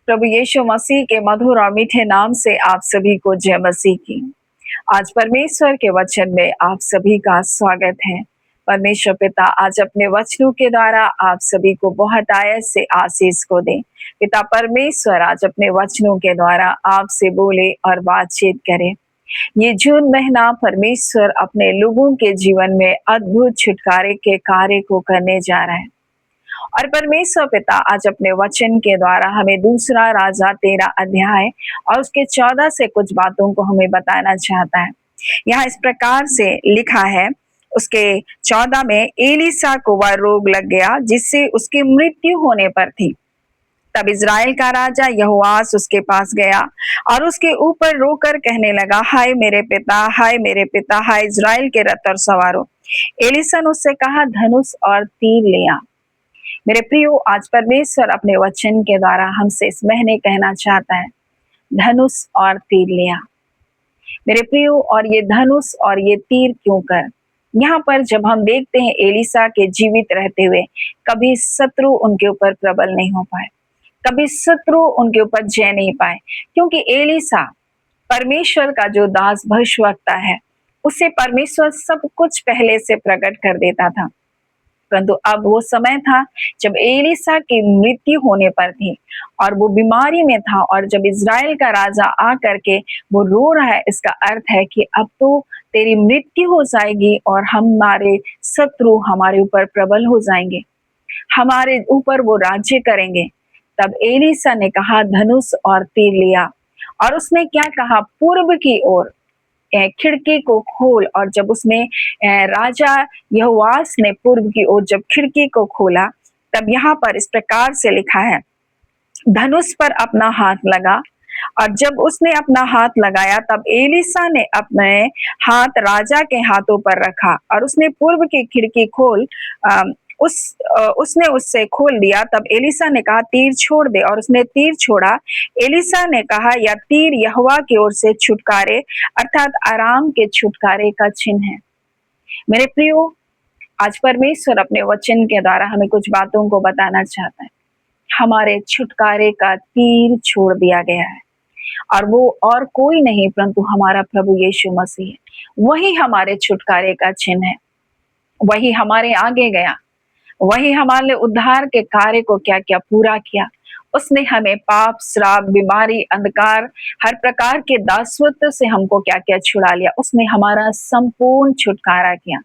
प्रभु यीशु मसीह के मधुर और मीठे नाम से आप सभी को जय मसीह की। आज परमेश्वर के वचन में आप सभी का स्वागत है। परमेश्वर पिता आज अपने वचनों के द्वारा आप सभी को बहुत आयत से आशीष को दे। पिता परमेश्वर आज अपने वचनों के द्वारा आपसे बोले और बातचीत करे। ये जून महीना परमेश्वर अपने लोगों के जीवन में अद्भुत छुटकारे के कार्य को करने जा रहा है। और परमेश्वर पिता आज अपने वचन के द्वारा हमें दूसरा राजा 13 अध्याय और उसके 14 से कुछ बातों को हमें बताना चाहता है। यहाँ इस प्रकार से लिखा है, उसके 14 में एलीसा को वह रोग लग गया जिससे उसकी मृत्यु होने पर थी। तब इज़राइल का राजा यहोआश उसके पास गया और उसके ऊपर रोकर कहने लगा, हाय मेरे पिता, हाय मेरे पिता, हाय इज़राइल के रथ और सवारों। एलीसा ने उससे कहा, धनुष और तीर ले आ। मेरे प्रियो, आज परमेश्वर अपने वचन के द्वारा हमसे इस महीने कहना चाहता है, धनुष और तीर लिया। मेरे प्रियो, और ये धनुष और ये तीर क्यों कर? यहाँ पर जब हम देखते हैं एलीसा के जीवित रहते हुए कभी शत्रु उनके ऊपर प्रबल नहीं हो पाए, कभी शत्रु उनके ऊपर जय नहीं पाए, क्योंकि एलीसा परमेश्वर का जो दास भविष्यवक्ता है, उसे परमेश्वर सब कुछ पहले से प्रकट कर देता था। परंतु अब वो समय था जब एलीसा की मृत्यु होने पर थी और वो बीमारी में था, और जब इज़राइल का राजा आ करके वो रो रहा है, इसका अर्थ है कि अब तो तेरी मृत्यु हो जाएगी और हमारे शत्रु हमारे ऊपर प्रबल हो जाएंगे, हमारे ऊपर वो राज्य करेंगे। तब एलीसा ने कहा, धनुष और तीर लिया, और उसने क्या कहा, पूर्व की ओर खिड़की को खोल। और जब उसने राजा यहोआश ने पूर्व की ओर जब खिड़की को खोला, तब यहाँ पर इस प्रकार से लिखा है, धनुष पर अपना हाथ लगा। और जब उसने अपना हाथ लगाया, तब एलीसा ने अपने हाथ राजा के हाथों पर रखा और उसने पूर्व की खिड़की उसने उससे खोल दिया। तब एलीसा ने कहा, तीर छोड़ दे, और उसने तीर छोड़ा। एलीसा ने कहा, यह तीर यहोवा की ओर से छुटकारे अर्थात आराम के छुटकारे का चिन्ह है। मेरे प्रियो, आज परमेश्वर अपने वचन के द्वारा हमें कुछ बातों को बताना चाहता है। हमारे छुटकारे का तीर छोड़ दिया गया है, और वो और कोई नहीं परंतु हमारा प्रभु यीशु मसीह है। वही हमारे छुटकारे का चिन्ह है, वही हमारे आगे गया, वही हमारे उद्धार के कार्य को क्या क्या पूरा किया। उसने हमें पाप, श्राप, बीमारी, अंधकार, हर प्रकार के दासत्व से हमको क्या क्या छुड़ा लिया। उसने हमारा संपूर्ण छुटकारा किया।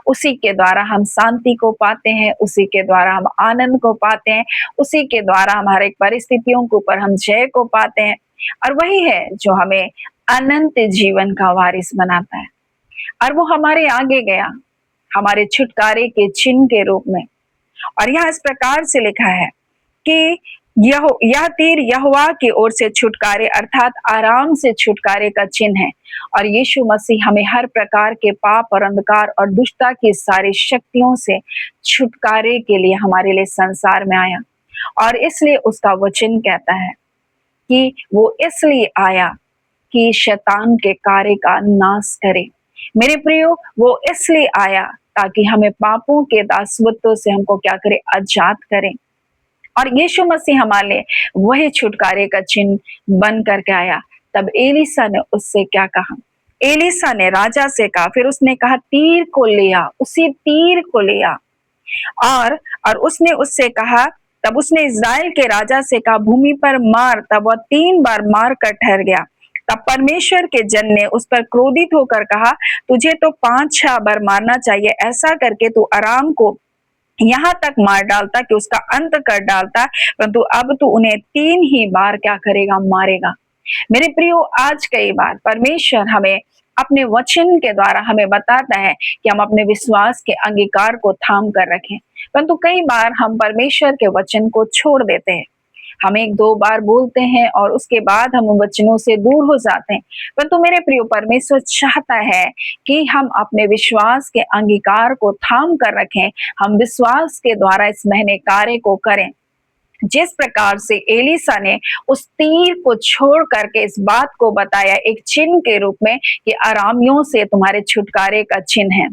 उसी के द्वारा हम शांति को पाते हैं, उसी के द्वारा हम आनंद को पाते हैं, उसी के द्वारा हमारे परिस्थितियों के ऊपर हम जय को पाते हैं। और वही है जो हमें अनंत जीवन का वारिस बनाता है। और वो हमारे आगे गया हमारे छुटकारे के चिन्ह के रूप में। और यहाँ इस प्रकार से लिखा है कि यह तीर यहोवा की ओर से छुटकारे अर्थात आराम से छुटकारे का चिन्ह है। और यीशु मसीह हमें हर प्रकार के पाप और अंधकार और दुष्टता की सारी शक्तियों से छुटकारे के लिए हमारे लिए संसार में आया। और इसलिए उसका वचन कहता है कि वो इसलिए आया कि शैतान के कार्य का नाश करे। मेरे प्रियो, वो इसलिए आया ताकि हमें पापों के दासत्व से हमको क्या करे, आजाद करें। और यीशु मसीह हमारे लिए वही छुटकारे का चिन्ह बन करके आया। तब एलीसा ने उससे क्या कहा, एलीसा ने राजा से कहा, फिर उसने कहा, तीर को ले आ, उसी तीर को ले आ। और उसने उससे कहा, तब उसने इज़राइल के राजा से कहा, भूमि पर मार। तब वह 3 बार मार कर ठहर गया। तब परमेश्वर के जन ने उस पर क्रोधित होकर कहा, तुझे तो 5-6 बार मारना चाहिए, ऐसा करके तू आराम को यहाँ तक मार डालता कि उसका अंत कर डालता, परंतु अब तू उन्हें 3 ही बार क्या करेगा, मारेगा। मेरे प्रियो, आज कई बार परमेश्वर हमें अपने वचन के द्वारा हमें बताता है कि हम अपने विश्वास के अंगीकार को थाम कर रखें, परंतु कई बार हम परमेश्वर के वचन को छोड़ देते हैं। हम 1-2 बार बोलते हैं और उसके बाद हम वचनों से दूर हो जाते हैं। परंतु मेरे प्रिय, परमेश्वर चाहता है कि हम अपने विश्वास के अंगीकार को थाम कर रखें, हम विश्वास के द्वारा इस महीने कार्य को करें। जिस प्रकार से एलीसा ने उस तीर को छोड़ करके इस बात को बताया एक चिन्ह के रूप में कि आरामियों से तुम्हारे छुटकारे का चिन्ह है।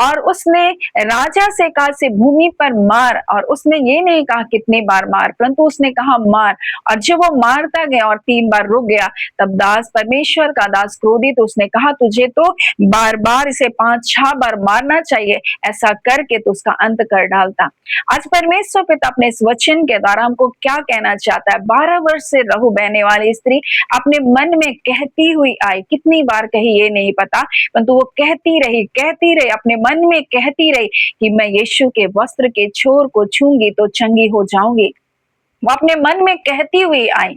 और उसने राजा से कहा से भूमि पर मार, और उसने ये नहीं कहा कितनी बार मार, परंतु उसने कहा मार। और जब वो मारता गया और 3 बार रुक गया, तब दास, परमेश्वर का दास क्रोधित, उसने कहा तुझे तो बार बार इसे 5-6 बार मारना चाहिए, ऐसा करके तो उसका अंत कर डालता। आज परमेश्वर पिता अपने इस वचन के द्वारा हमको क्या कहना चाहता है? 12 वर्ष से रहू बहने वाली स्त्री अपने मन में कहती हुई आई, कितनी बार कही ये नहीं पता, परंतु वो कहती रही, अपने मन में कहती रही कि मैं यीशु के वस्त्र के छोर को छूंगी तो चंगी हो जाऊंगी। वो अपने मन में कहती हुई आई,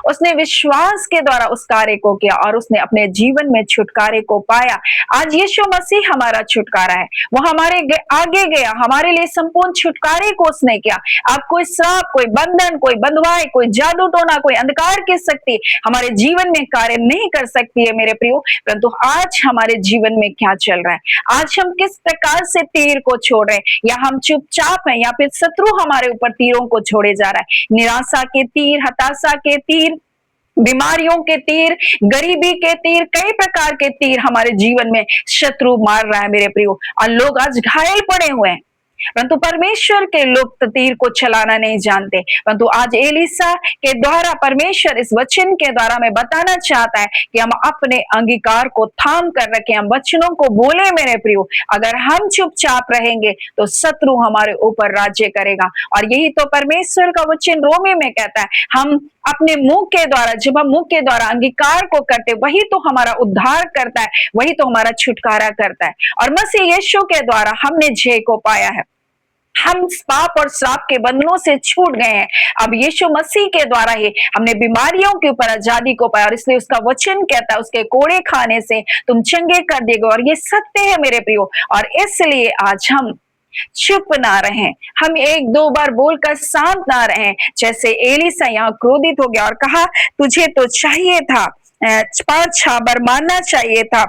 उसने विश्वास के द्वारा उस कार्य को किया और उसने अपने जीवन में छुटकारे को पाया। आज यीशु मसीह हमारा छुटकारा है, वो हमारे आगे गया, हमारे लिए संपूर्ण छुटकारे को उसने किया। अब कोई श्राप, कोई बंधन, कोई बंधुआई, कोई जादू टोना, कोई अंधकार की शक्ति हमारे जीवन में कार्य नहीं कर सकती है मेरे प्रियो। परंतु आज हमारे जीवन में क्या चल रहा है, आज हम किस प्रकार से तीर को छोड़ रहे हैं, या हम चुपचाप हैं, या फिर शत्रु हमारे ऊपर तीरों को छोड़े जा रहा है। निराशा के तीर, हताशा के तीर, बीमारियों के तीर, गरीबी के तीर, कई प्रकार के तीर हमारे जीवन में शत्रु मार रहा है मेरे प्रियो, और लोग आज घायल पड़े हुए हैं। परंतु परमेश्वर के लोग तीर को चलाना नहीं जानते, परंतु आज एलिसा के द्वारा परमेश्वर इस वचन के द्वारा में बताना चाहता है कि हम अपने अंगीकार को थाम कर रखें, हम वचनों को बोले मेरे प्रियो। अगर हम चुपचाप रहेंगे तो शत्रु हमारे ऊपर राज्य करेगा, और यही तो परमेश्वर का वचन रोमी में कहता है, हम अपने मुंह के द्वारा, जब हम मुंह के द्वारा अंगीकार को करते, वही तो हमारा उद्धार करता है, वही तो हमारा छुटकारा करता है। और मसीह यीशु के द्वारा हमने जय को पाया है, हम पाप और श्राप के बंधनों से छूट गए हैं। अब यीशु मसीह के द्वारा ही हमने बीमारियों के ऊपर आजादी को पाया, और इसलिए उसका वचन कहता है उसके कोड़े खाने से तुम चंगे कर दिए गए, और ये सत्य है मेरे प्रियो। और इसलिए आज हम चुप ना रहें, हम 1-2 बार बोलकर शांत ना रहें, जैसे एलिसा यहाँ क्रोधित हो गया और कहा तुझे तो चाहिए था 5-6 बार मारना चाहिए था,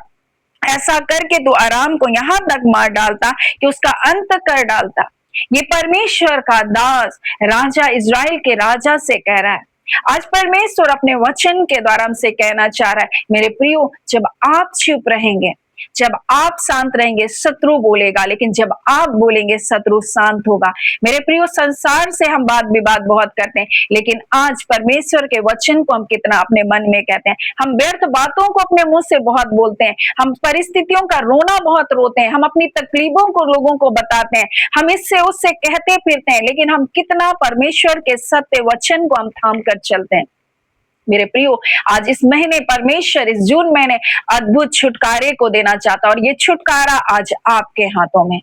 ऐसा करके तू आराम को यहाँ तक मार डालता कि उसका अंत कर डालता। ये परमेश्वर का दास राजा, इज़राइल के राजा से कह रहा है। आज परमेश्वर अपने वचन के द्वारा हमसे कहना चाह रहा है, मेरे प्रियो, जब आप चुप रहेंगे, जब आप शांत रहेंगे, शत्रु बोलेगा, लेकिन जब आप बोलेंगे शत्रु शांत होगा। मेरे प्रियो, संसार से हम वाद विवाद बहुत करते हैं, लेकिन आज परमेश्वर के वचन को हम कितना अपने मन में कहते हैं। हम व्यर्थ बातों को अपने मुंह से बहुत बोलते हैं, हम परिस्थितियों का रोना बहुत रोते हैं, हम अपनी तकलीफों को लोगों को बताते हैं, हम इससे उससे कहते फिरते हैं, लेकिन हम कितना परमेश्वर के सत्य वचन को हम थाम कर चलते हैं। मेरे प्रियो, आज इस महीने परमेश्वर, इस जून महीने अद्भुत छुटकारे को देना चाहता है, और ये छुटकारा आज आपके हाथों में,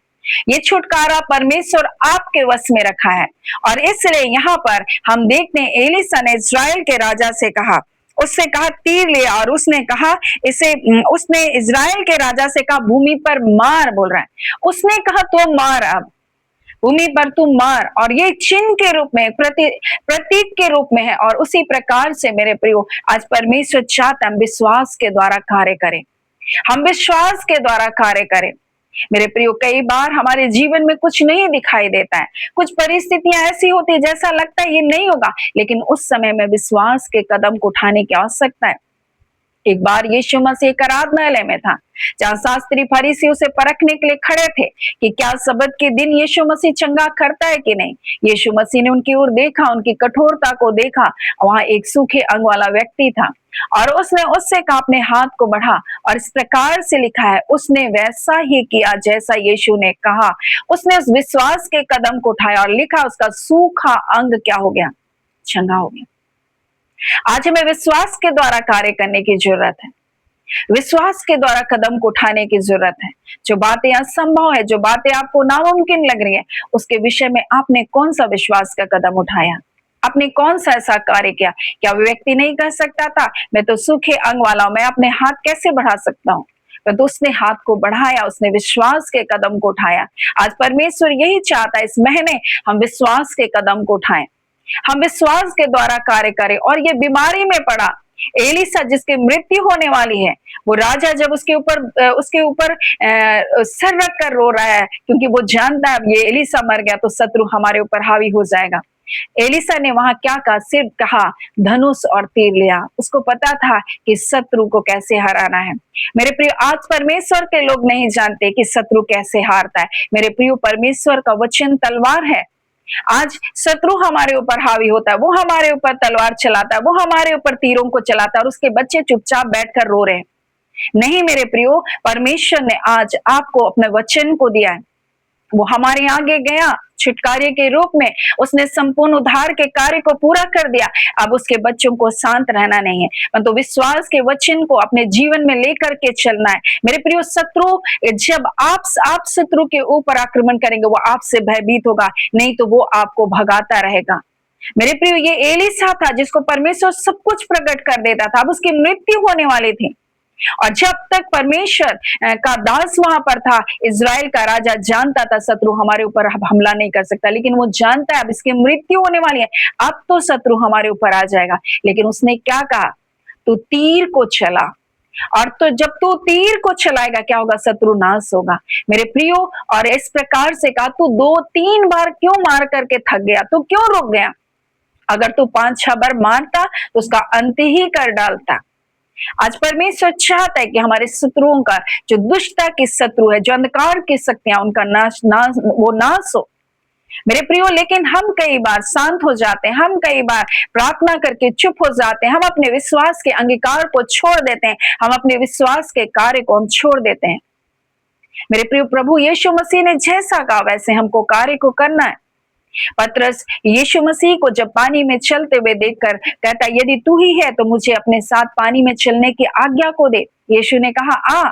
ये छुटकारा परमेश्वर आपके वश में रखा है। और इसलिए यहाँ पर हम देखते हैं एलिसा ने इज़राइल के राजा से कहा, उससे कहा तीर लिया, और उसने कहा इसे, उसने इज़राइल के राजा से कहा भूमि पर मार, बोल रहा है, उसने कहा तो मार, अब भूमि पर तू मार। और ये चिन्ह के रूप में, प्रतीक के रूप में है। और उसी प्रकार से मेरे प्रियो, आज परमेश्वर चाहता हम विश्वास के द्वारा कार्य करें, हम विश्वास के द्वारा कार्य करें। मेरे प्रियो, कई बार हमारे जीवन में कुछ नहीं दिखाई देता है, कुछ परिस्थितियां ऐसी होती है जैसा लगता है ये नहीं होगा, लेकिन उस समय में विश्वास के कदम को उठाने की आवश्यकता है। एक बार यीशु मसीह एक आराधनालय में था, जहां शास्त्री फरीसी उसे परखने के लिए खड़े थे कि क्या सबत के दिन यीशु मसीह चंगा करता है कि नहीं। यीशु मसीह ने उनकी ओर देखा, उनकी कठोरता को देखा। वहां एक सूखे अंग वाला व्यक्ति था, और उसने उससे कहा अपने हाथ को बढ़ा, और इस प्रकार से लिखा है उसने वैसा ही किया जैसा यीशु ने कहा। उसने उस विश्वास के कदम को उठाया, और लिखा उसका सूखा अंग क्या हो गया, चंगा हो गया। आज हमें विश्वास के द्वारा कार्य करने की जरूरत है, विश्वास के द्वारा कदम को उठाने की जरूरत है। जो बातें असंभव है, जो बातें आपको नामुमकिन लग रही है, उसके विषय में आपने कौन सा विश्वास का कदम उठाया, आपने कौन सा ऐसा कार्य किया। क्या वो व्यक्ति नहीं कह सकता था मैं तो सूखे अंग वाला हूं, मैं अपने हाथ कैसे बढ़ा सकता हूं, तो उसने हाथ को बढ़ाया, उसने विश्वास के कदम को उठाया। आज परमेश्वर यही चाहता है, इस महीने हम विश्वास के कदम को उठाएं, हम विश्वास के द्वारा कार्य करें। और ये बीमारी में पड़ा एलिसा, जिसकी मृत्यु होने वाली है, वो राजा जब उसके ऊपर सर रख कर रो रहा है, क्योंकि वो जानता है अब ये एलिसा मर गया तो शत्रु हमारे ऊपर हावी हो जाएगा। एलिसा ने वहां क्या कहा? सिर्फ कहा धनुष और तीर लिया। उसको पता था कि शत्रु को कैसे हराना है। मेरे प्रिय, आज परमेश्वर के लोग नहीं जानते कि शत्रु कैसे हारता है। मेरे प्रिय, परमेश्वर का वचन तलवार है। आज शत्रु हमारे ऊपर हावी होता है, वो हमारे ऊपर तलवार चलाता है, वो हमारे ऊपर तीरों को चलाता है और उसके बच्चे चुपचाप बैठकर रो रहे हैं। नहीं मेरे प्रियो, परमेश्वर ने आज आपको अपने वचन को दिया है। वो हमारे आगे गया छुटकारे के रूप में, उसने संपूर्ण उद्धार के कार्य को पूरा कर दिया। अब उसके बच्चों को शांत रहना नहीं है, परंतु विश्वास के वचन को अपने जीवन में लेकर के चलना है। मेरे प्रियो, शत्रु जब आप शत्रु के ऊपर आक्रमण करेंगे, वो आपसे भयभीत होगा, नहीं तो वो आपको भगाता रहेगा। मेरे प्रियो, ये एलीशा था जिसको परमेश्वर सब कुछ प्रकट कर देता था। अब उसकी मृत्यु होने वाली थी और जब तक परमेश्वर का दास वहां पर था, इज़राइल का राजा जानता था शत्रु हमारे ऊपर हमला नहीं कर सकता, लेकिन वो जानता है अब इसकी मृत्यु होने वाली है, अब तो शत्रु हमारे ऊपर आ जाएगा। लेकिन उसने क्या कहा? तू तीर को चला। और तो जब तू तीर को चलाएगा क्या होगा? शत्रु नाश होगा। मेरे प्रियो, और इस प्रकार से कहा, तू 2-3 बार क्यों मार करके थक गया? तू क्यों रुक गया? अगर तू 5-6 बार मारता तो उसका अंत ही कर डालता। आज परमेश्वर चाहता है कि हमारे शत्रुओं का, जो दुष्टता के शत्रु है, जो अंधकार की शक्तियां, उनका वो नाश हो। मेरे प्रियो, लेकिन हम कई बार शांत हो जाते हैं, हम कई बार प्रार्थना करके चुप हो जाते हैं, हम अपने विश्वास के अंगीकार को छोड़ देते हैं, हम अपने विश्वास के कार्य को हम छोड़ देते हैं। मेरे प्रियो, प्रभु यीशु मसीह ने जैसा कहा वैसे हमको कार्य को करना है। पतरस यीशु मसीह को जब पानी में चलते हुए देखकर कहता, यदि तू ही है तो मुझे अपने साथ पानी में चलने की आज्ञा को दे। यीशु ने कहा आ।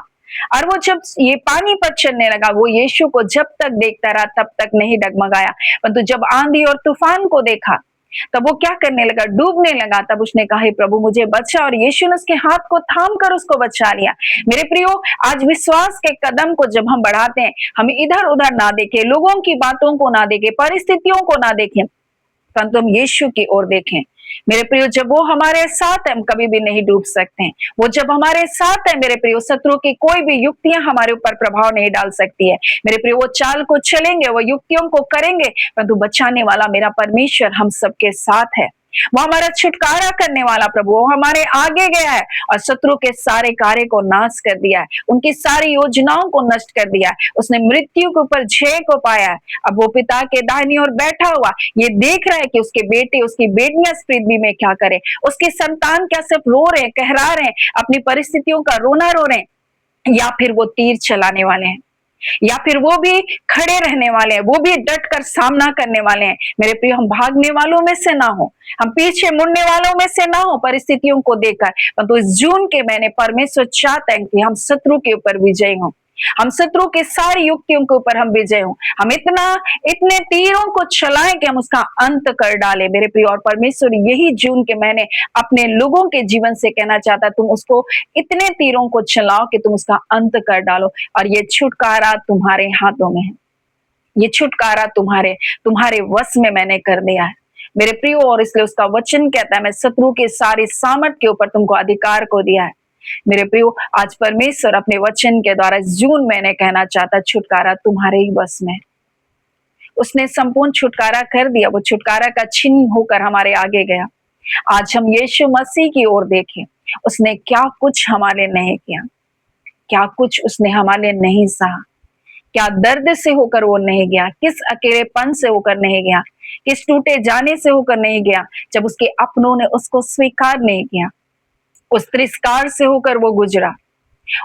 और वो जब ये पानी पर चलने लगा, वो यीशु को जब तक देखता रहा तब तक नहीं डगमगाया, परंतु जब आंधी और तूफान को देखा तब वो क्या करने लगा? डूबने लगा। तब उसने कहा, हे प्रभु मुझे बचा, और यीशु ने उसके हाथ को थाम कर उसको बचा लिया। मेरे प्रियो, आज विश्वास के कदम को जब हम बढ़ाते हैं, हम इधर उधर ना देखें, लोगों की बातों को ना देखें, परिस्थितियों को ना देखें, परंतु हम यीशु की ओर देखें। मेरे प्रियो, जब वो हमारे साथ है हम कभी भी नहीं डूब सकते हैं। वो जब हमारे साथ है मेरे प्रियो, शत्रु की कोई भी युक्तियां हमारे ऊपर प्रभाव नहीं डाल सकती है। मेरे प्रियो, वो चाल को चलेंगे, वो युक्तियों को करेंगे, परंतु बचाने वाला मेरा परमेश्वर हम सबके साथ है। वो हमारा छुटकारा करने वाला प्रभु, वो हमारे आगे गया है और शत्रु के सारे कार्य को नाश कर दिया है, उनकी सारी योजनाओं को नष्ट कर दिया है। उसने मृत्यु के ऊपर जय को पाया है। अब वो पिता के दाहिनी ओर बैठा हुआ ये देख रहा है कि उसके बेटे, उसकी बेटियां इस पृथ्वी में क्या करें, उसके संतान क्या सिर्फ रो रहे हैं, कहरा रहे हैं, अपनी परिस्थितियों का रोना रो रहे हैं, या फिर वो तीर चलाने वाले हैं, या फिर वो भी खड़े रहने वाले हैं, वो भी डट कर सामना करने वाले हैं। मेरे प्रिय, हम भागने वालों में से ना हो, हम पीछे मुड़ने वालों में से ना हो परिस्थितियों को देखकर, परंतु इस जून के महीने परमेश्वर चाहता है कि हम शत्रु के ऊपर विजयी हों, हम शत्रु के सारी युक्तियों के ऊपर हम विजय हों, हम इतने तीरों को चलाएं कि हम उसका अंत कर डालें। मेरे प्रिय, और परमेश्वर यही जून के महीने अपने लोगों के जीवन से कहना चाहता, तुम उसको इतने तीरों को चलाओ कि तुम उसका अंत कर डालो, और ये छुटकारा तुम्हारे हाथों में है, ये छुटकारा तुम्हारे वश में मैंने कर दिया है मेरे प्रियो। और इसलिए उसका वचन कहता है, मैं शत्रु के सारी सामर्थ के ऊपर तुमको अधिकार को दिया है। मेरे प्रियो, आज परमेश्वर अपने वचन के द्वारा जून मैंने कहना चाहता, छुटकारा तुम्हारे ही बस में। उसने संपूर्ण छुटकारा कर दिया, वो छुटकारा का चिन्ह होकर हमारे आगे गया। आज हम यीशु मसीह की ओर देखें, उसने क्या कुछ हमारे नहीं किया, क्या कुछ उसने हमारे नहीं सहा, क्या दर्द से होकर वो नहीं गया, किस अकेलेपन से होकर नहीं गया, किस टूटे जाने से होकर नहीं गया, जब उसके अपनों ने उसको स्वीकार नहीं किया, उस तिरस्कार से होकर वो गुजरा,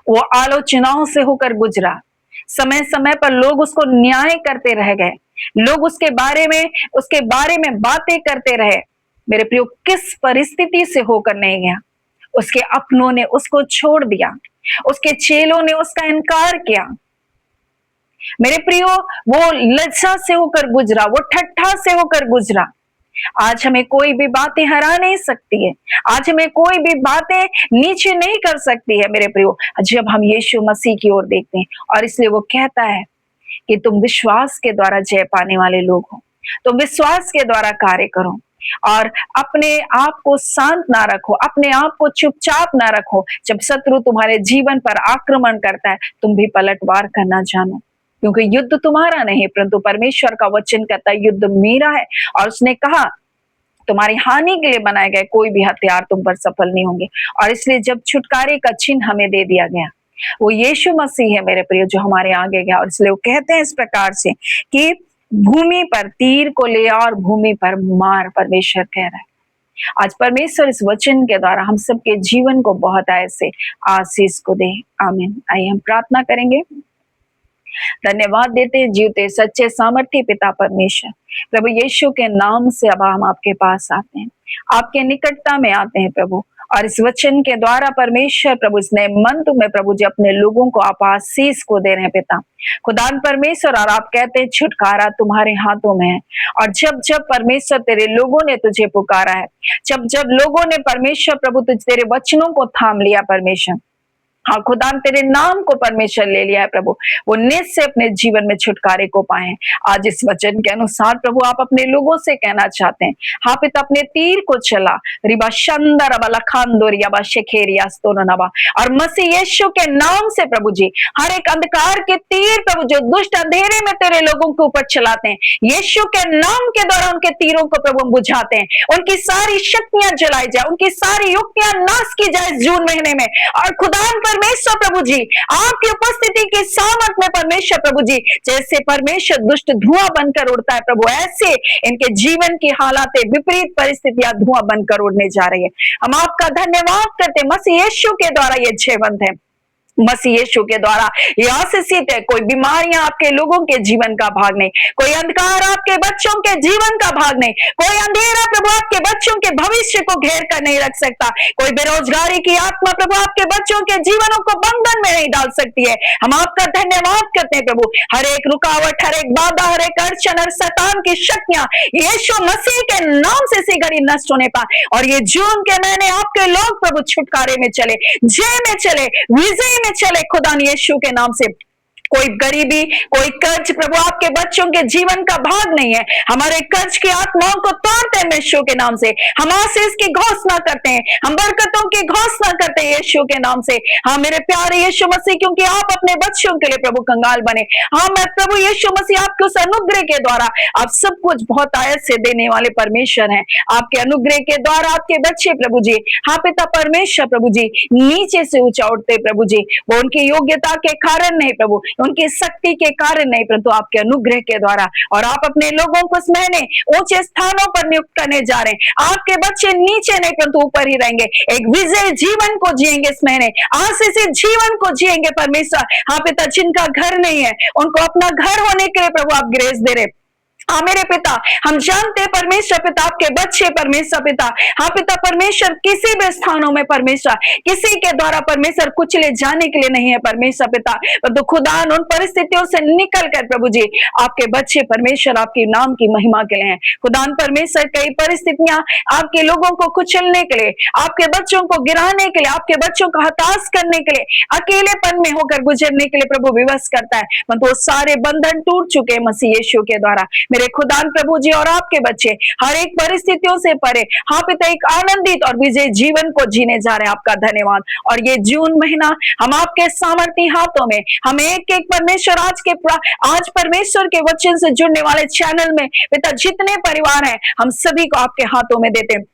वो आलोचनाओं से होकर गुजरा। समय समय पर लोग उसको न्याय करते रह गए, लोग उसके बारे में बातें करते रहे। मेरे प्रियो, किस परिस्थिति से होकर नहीं गया? उसके अपनों ने उसको छोड़ दिया, उसके चेलों ने उसका इनकार किया। मेरे प्रियो, वो लज्जा से होकर गुजरा, वो ठट्ठा से होकर गुजरा। आज हमें कोई भी बातें हरा नहीं सकती है, आज हमें कोई भी बातें नीचे नहीं कर सकती है मेरे प्रियो, जब हम यीशु मसीह की ओर देखते हैं। और इसलिए वो कहता है कि तुम विश्वास के द्वारा जय पाने वाले लोग हो, तुम विश्वास के द्वारा कार्य करो और अपने आप को शांत ना रखो, अपने आप को चुपचाप ना रखो। जब शत्रु तुम्हारे जीवन पर आक्रमण करता है, तुम भी पलटवार करना जानो। क्योंकि युद्ध तुम्हारा नहीं परंतु परमेश्वर का वचन कहता है युद्ध मेरा है। और उसने कहा तुम्हारी हानि के लिए बनाए गए कोई भी हथियार तुम पर सफल नहीं होंगे। और इसलिए जब छुटकारे का चिन्ह हमें दे दिया गया, वो यीशु मसीह है मेरे प्रिय जो हमारे आगे गया। और इसलिए वो कहते हैं इस प्रकार से कि भूमि पर तीर को ले और भूमि पर मार, परमेश्वर कह रहा है। आज परमेश्वर इस वचन के द्वारा हम सबके जीवन को बहुत ऐसे आशीष को दे। आमीन। आइए हम प्रार्थना करेंगे। धन्यवाद देते हैं जीवते सच्चे सामर्थ्य पिता परमेश्वर, प्रभु यीशु के नाम से अब हम आपके पास आते हैं, आपके निकटता में आते हैं प्रभु। और इस वचन के द्वारा परमेश्वर प्रभु इस नए मंत्र में प्रभु जी अपने लोगों को आप आशीष को दे रहे हैं पिता खुदान परमेश्वर। और आप कहते हैं छुटकारा तुम्हारे हाथों में है। और जब जब परमेश्वर तेरे लोगों ने तुझे पुकारा है, जब जब लोगों ने परमेश्वर प्रभु तुझ तेरे वचनों को थाम लिया परमेश्वर, हाँ खुदा तेरे नाम को परमेश्वर ले लिया है प्रभु, वो निज से अपने जीवन में छुटकारे को पाए। आज इस वचन के अनुसार प्रभु आप अपने लोगों से कहना चाहते हैं, हाँ पिता अपने तीर को चला रिबा शंदर लखानदोरिया शेखेरिया स्तोनवा। और मसीह यीशु के नाम से प्रभु जी हर एक अंधकार के तीर प्रभु जो दुष्ट अंधेरे में तेरे लोगों के ऊपर चलाते हैं, यीशु के नाम के द्वारा उनके तीरों को प्रभु हम बुझाते हैं, उनकी सारी शक्तियां जलाई जाए, उनकी सारी युक्तियां नाश की जाए जून महीने में। और खुदा परमेश्वर प्रभु जी आपकी उपस्थिति की सामर्थ में परमेश्वर प्रभु जी जैसे परमेश्वर दुष्ट धुआं बनकर उड़ता है प्रभु, ऐसे इनके जीवन की हालातें विपरीत परिस्थितियां धुआं बनकर उड़ने जा रही है। हम आपका धन्यवाद करते मसीह यीशु के द्वारा ये जयवंत है, मसीह यीशु के द्वारा ये आशीषित है। कोई बीमारियां आपके लोगों के जीवन का भाग नहीं, कोई अंधकार आपके बच्चों के जीवन का भाग नहीं, कोई अंधेरा प्रभु आपके बच्चों के भविष्य को घेर कर नहीं रख सकता, कोई बेरोजगारी की आत्मा प्रभु आपके बच्चों के जीवनों को बंधन में नहीं डाल सकती है। हम आपका धन्यवाद करते हैं प्रभु, हर एक रुकावट, हर एक बाधा, हर एक अड़चन, हर शैतान की शक्तियां यीशु मसीह के नाम से इसी घड़ी नष्ट होने पाए। और ये जून के महीने आपके लोग प्रभु छुटकारे में चले, जय में चले, विजय में चले खुदा यीशु के नाम से। कोई गरीबी, कोई कर्ज प्रभु आपके बच्चों के जीवन का भाग नहीं है। हमारे कर्ज की आत्माओं को तोड़ते हैं यीशु के नाम से, हम आशीष की घोषणा करते हैं, हम बरकतों की घोषणा करते हैं यीशु के नाम से। हाँ मेरे प्यारे यीशु मसीह, क्योंकि आप अपने बच्चों के लिए प्रभु कंगाल बने। हाँ मैं प्रभु यीशु मसीह आपके उस अनुग्रह के द्वारा आप सब कुछ बहुत आयत से देने वाले परमेश्वर हैं। आपके अनुग्रह के द्वारा आपके बच्चे प्रभु जी, हाँ पिता परमेश्वर प्रभु जी नीचे से ऊंचा उठते प्रभु जी, वो उनकी योग्यता के कारण नहीं प्रभु, उनकी शक्ति के कारण नहीं, परंतु आपके अनुग्रह के द्वारा। और आप अपने लोगों को इस महीने ऊंचे स्थानों पर नियुक्त करने जा रहे हैं। आपके बच्चे नीचे नहीं परंतु ऊपर ही रहेंगे, एक विजय जीवन को जिएंगे इस महीने, आशीषित जीवन को जिएंगे परमेश्वर। हाँ पिता जिनका घर नहीं है उनको अपना घर होने के लिए प्रभु आप ग्रेस दे रहे। हाँ मेरे पिता हम जानते हैं परमेश्वर पिता आपके बच्चे परमेश्वर पिता, हाँ पिता परमेश्वर किसी भी स्थानों में परमेश्वर किसी के द्वारा परमेश्वर कुछ ले जाने के लिए नहीं है परमेश्वर पिता, तो खुदा उन परिस्थितियों से निकल कर प्रभु जी आपके बच्चे परमेश्वर आपके नाम की महिमा के लिए हैं। खुदा परमेश्वर कई परिस्थितियां आपके लोगों को कुचलने के लिए, आपके बच्चों को गिराने के लिए, आपके बच्चों को हताश करने के लिए, अकेलेपन में होकर गुजरने के लिए प्रभु विवश करता है, मतलब वो सारे बंधन टूट चुके हैं मसीह यीशु के द्वारा। मेरे खुदान प्रभु जी और आपके बच्चे हर एक परिस्थितियों से परे हाँ पिता एक आनंदित और विजय जीवन को जीने जा रहे हैं। आपका धन्यवाद। और ये जून महीना हम आपके सामर्थी हाथों में, हम एक एक परमेश्वर आज परमेश्वर के वचन से जुड़ने वाले चैनल में पिता जितने परिवार हैं हम सभी को आपके हाथों में देते हैं।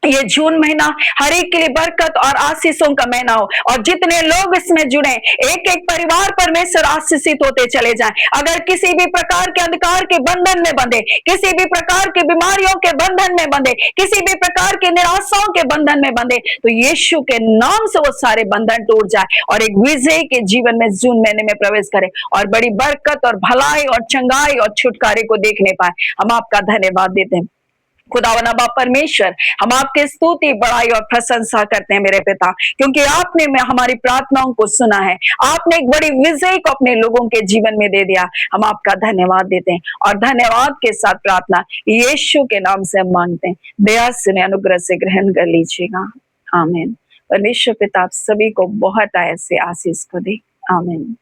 ये जून महीना हर एक के लिए बरकत और आशीषों का महीना हो, और जितने लोग इसमें जुड़े एक एक परिवार परमेश्वर आशीषित होते चले जाएं। अगर किसी भी प्रकार के अंधकार के बंधन में बंधे, किसी भी प्रकार की बीमारियों के बंधन में बंधे, किसी भी प्रकार के निराशाओं के बंधन में बंधे, तो यीशु के नाम से वो सारे बंधन टूट जाए और एक विजय के जीवन में जून महीने में प्रवेश करे और बड़ी बरकत और भलाई और चंगाई और छुटकारे को देखने पाए। हम आपका धन्यवाद देते हैं खुदावन अब्बा परमेश्वर, हम आपके स्तुति बड़ाई और प्रशंसा करते हैं मेरे पिता, क्योंकि आपने हमारी प्रार्थनाओं को सुना है, आपने एक बड़ी विजय को अपने लोगों के जीवन में दे दिया। हम आपका धन्यवाद देते हैं और धन्यवाद के साथ प्रार्थना यीशु के नाम से हम मांगते हैं। दया से अनुग्रह से ग्रहण कर लीजिएगा। आमीन। परमेश्वर पिता आप सभी को बहुत ऐसे आशीष को दे। आमीन।